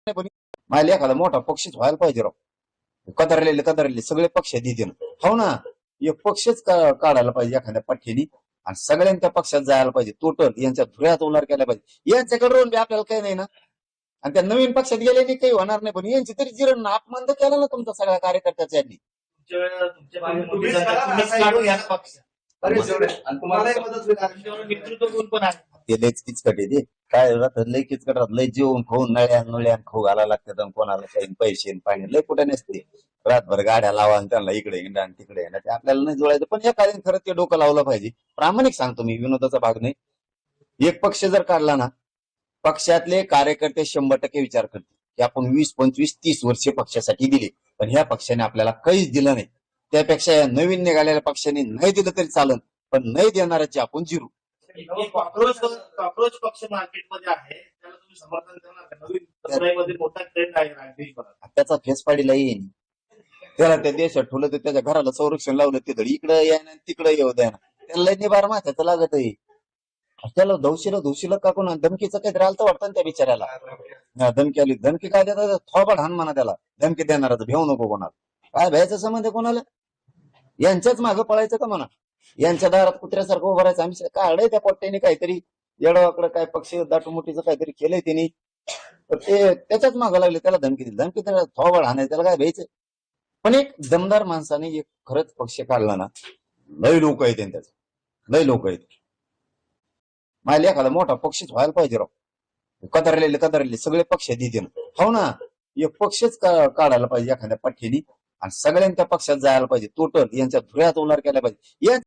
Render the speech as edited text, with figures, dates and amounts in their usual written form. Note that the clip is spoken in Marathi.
पण मला एखादा मोठा पक्षच व्हायला पाहिजे राव. कदरलेले सगळे पक्ष देते हो ना. एक पक्षच काढायला पाहिजे एखाद्या पठ्ठीनी आणि सगळ्यांनी त्या पक्षात जायला पाहिजे. टोटल यांच्या धुऱ्यात उलार केला पाहिजे. यांच्याकडे रोल बी आपल्याला काही नाही ना. आणि त्या नवीन पक्षात गेल्याने काही होणार नाही. पण यांची तरी जिरण अपमान तर केला ना तुमचा सगळ्या कार्यकर्त्याचा यांनी. ते लयच किचकट आहे ते. काय राहतं लय किचकट राहत. लय जेवून खाऊन नळ्यान खाऊ घालायला लागतात. कोणाला काही पैसे पाणी लय कुठे नसते. रातभर गाड्या लावा आणि त्यांना इकडे हिंडा आणि तिकडे हिंडा. ते आपल्याला नाही जुळायचं. पण या कार्याने खरंच ते डोकं लावलं पाहिजे. प्रामाणिक सांगतो मी, विनोदाचा भाग नाही. एक पक्ष जर काढला ना, पक्षातले कार्यकर्ते 100% विचार करतील की आपण 20, 25, 30 वर्ष पक्षासाठी दिली, पण ह्या पक्षाने आपल्याला काहीच दिलं नाही. त्यापेक्षा या नवीन निघालेल्या पक्षाने नाही दिलं तरी चालेल, पण नाही देणाऱ्याची आपण जिरू. कॉक्रोच पक्ष मार्केटमध्ये आहे, त्याला तुम्ही समर्थन करणार का? नवीन तरुणाईमध्ये मोठा ट्रेंड आहे देशभरात. त्याचा फेस पाडीला येईन. त्याला त्या देशात ठेवलं तर त्याच्या घराला संरक्षण लावलं तिथं इकडे या ना तिकडे येऊ द्या ना. त्याला निबार माथ्याचं लागत आहे. त्याला धौशीला काकून धमकीचं काहीतरी आलं तर वाटतं ना त्या बिचाऱ्याला. धमकी आली. धमकी काय देतात? थोबाड हाण म्हणा त्याला. धमकी देणारा भेऊ नको कोणाला. काय भ्यायचा संबंध आहे कोणाला? यांच्याच मागं पळायचं का म्हणा. यांच्या दारात कुत्र्यासारखं उभं राहायचं. आम्ही काढलंय त्या पोट्ट्याने काहीतरी येडवाकडं काय पक्ष दाटूमुटीचं काहीतरी केलंय त्यांनी. तर ते त्याच्याच मागं लागले. त्याला धमकी दिली. धमकी त्याला थोबाड हाणायचं. त्याला काय भ्यायचं? पण एक दमदार माणसाने एक खरंच पक्ष काढला ना, लय लोक आहेत त्याचं. लय लोक आहेत. मला एखादा मोठा पक्षच व्हायला पाहिजे राव. कदरलेले सगळे पक्ष देते हो ना. एक पक्षच काढायला पाहिजे एखाद्या पठ्ठीनी आणि सगळ्यांनी त्या पक्षात जायला पाहिजे. टोटल यांच्या धुऱ्यात उलार केला पाहिजे.